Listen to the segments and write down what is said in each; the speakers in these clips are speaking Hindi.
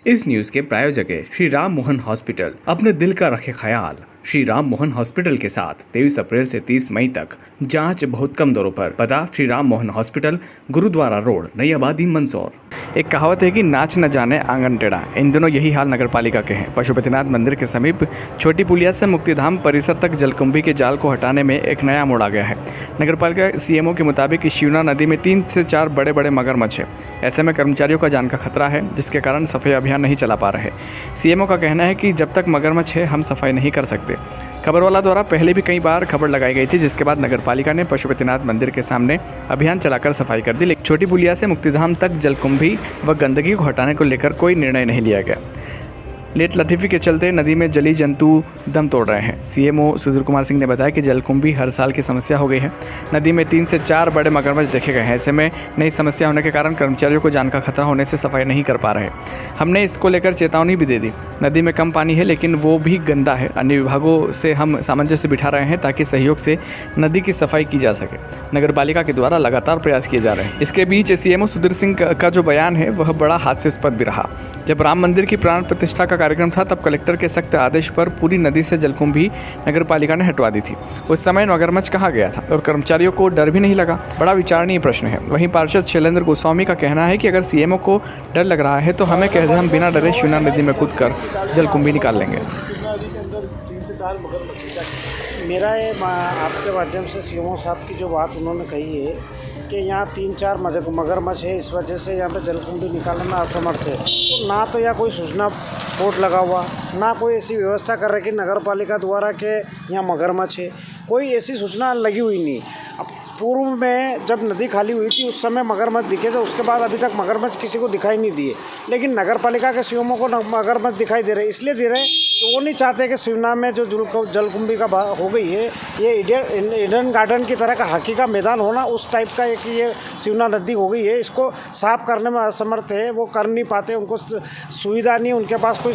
इस न्यूज के प्रायोजक है श्री राम मोहन हॉस्पिटल। अपने दिल का रखे ख्याल। श्री राम मोहन हॉस्पिटल के साथ 23 अप्रैल से 30 मई तक जांच बहुत कम दरों पर। पता श्री राम मोहन हॉस्पिटल, गुरुद्वारा रोड, नई आबादी, मंदसौर। एक कहावत है कि नाच न जाने आंगन टेढ़ा। इन दिनों यही हाल नगर पालिका के हैं। पशुपतिनाथ मंदिर के समीप छोटी पुलिया से मुक्तिधाम परिसर तक जलकुंभी के जाल को हटाने में एक नया मोड़ आ गया है। नगर पालिका सीएमओ के मुताबिक शिवना नदी में 3 से 4 बड़े बड़े मगरमच्छ है। ऐसे में कर्मचारियों का जान का खतरा है, जिसके कारण सफाई अभियान नहीं चला पा रहे। सीएमओ का कहना है कि जब तक मगरमच्छ है हम सफाई नहीं कर सकते। खबरवाला द्वारा पहले भी कई बार खबर लगाई गई थी, जिसके बाद नगर पालिका ने पशुपतिनाथ मंदिर के सामने अभियान चलाकर सफाई कर दी, लेकिन छोटी पुलिया से मुक्तिधाम तक जलकुंभी व गंदगी को हटाने को लेकर कोई निर्णय नहीं लिया गया। लेट लतीफ़ी के चलते नदी में जली जंतु दम तोड़ रहे हैं। सीएमओ सुधीर कुमार सिंह ने बताया कि जलकुंभी हर साल की समस्या हो गई है। नदी में 3 से 4 बड़े मगरमच्छ देखे गए हैं। ऐसे में नई समस्या होने के कारण कर्मचारियों को जान का खतरा होने से सफाई नहीं कर पा रहे। हमने इसको लेकर चेतावनी भी दे दी। नदी में कम पानी है, लेकिन वो भी गंदा है। अन्य विभागों से हम सामंजस्य बिठा रहे हैं ताकि सहयोग से नदी की सफाई की जा सके। नगर पालिका के द्वारा लगातार प्रयास किए जा रहे हैं। इसके बीच सीएमओ सुधीर सिंह का जो बयान है वह बड़ा हास्यास्पद भी रहा। जब राम मंदिर की प्राण प्रतिष्ठा का कार्यक्रम था, तब कलेक्टर के सख्त आदेश पर पूरी नदी से जलकुंभी नगर पालिका ने हटवा दी थी। उस समय मगरमच्छ कहाँ गया था और कर्मचारियों को डर भी नहीं लगा। बड़ा विचारणीय प्रश्न है। वहीं पार्षद शैलेंद्र गोस्वामी का कहना है कि अगर सीएमओ को डर लग रहा है तो हमें कह दे, हम बिना डरे शिवना नदी में कूदकर जलकुंभी निकाल लेंगे। मेरा ये आपके माध्यम से सीएमओ साहब की जो बात उन्होंने कही है कि यहाँ 3-4 मगरमच्छ है, इस वजह से यहाँ पे जलकुंभी निकालने में असमर्थ है। तो ना तो यहाँ कोई सूचना बोर्ड लगा हुआ, ना कोई ऐसी व्यवस्था कर रही कि नगर पालिका द्वारा के यहाँ मगरमच्छ है, कोई ऐसी सूचना लगी हुई नहीं। अब पूर्व में जब नदी खाली हुई थी उस समय मगरमच्छ दिखे थे, उसके बाद अभी तक मगरमच्छ किसी को दिखाई नहीं दिए। लेकिन नगर पालिका के सीएमओ को मगरमच्छ दिखाई दे रहे, इसलिए दे रहे कि वो नहीं चाहते कि शिवना में जो जलकुंभी का हो गई है, ये ईडन गार्डन की तरह का हॉकी का मैदान होना, उस टाइप का एक ये शिवना नदी हो गई है। इसको साफ करने में असमर्थ है, वो कर नहीं पाते, उनको सुविधा नहीं, उनके पास कोई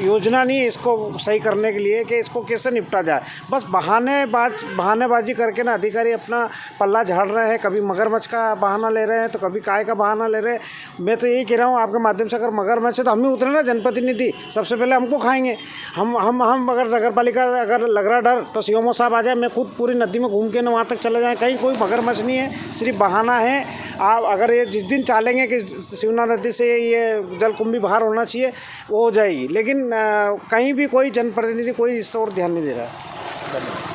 योजना नहीं है इसको सही करने के लिए कि इसको कैसे निपटा जाए। बस बहानेबाजी करके ना अधिकारी अपना पल्ला झाड़ रहे हैं। कभी मगरमच्छ का बहाना ले रहे हैं तो कभी काय का बहाना ले रहे हैं। मैं तो यही कह रहा हूँ आपके माध्यम से, अगर मगरमच्छ है तो हम ही उतरे ना जनप्रतिनिधि, सबसे पहले हमको खाएंगे। हम अगर नगर पालिका अगर लग रहा डर तो सीएमओ साहब आ जाए, मैं खुद पूरी नदी में घूम के ना वहाँ तक चले जाएँ। कहीं कोई मगरमच्छ नहीं है, सिर्फ बहाना है। आप अगर ये जिस दिन चालेंगे कि शिवना नदी से ये जलकुंभी बाहर होना चाहिए, वो हो जाएगी। लेकिन कहीं भी कोई जनप्रतिनिधि कोई इस ओर ध्यान नहीं दे रहा है। धन्यवाद।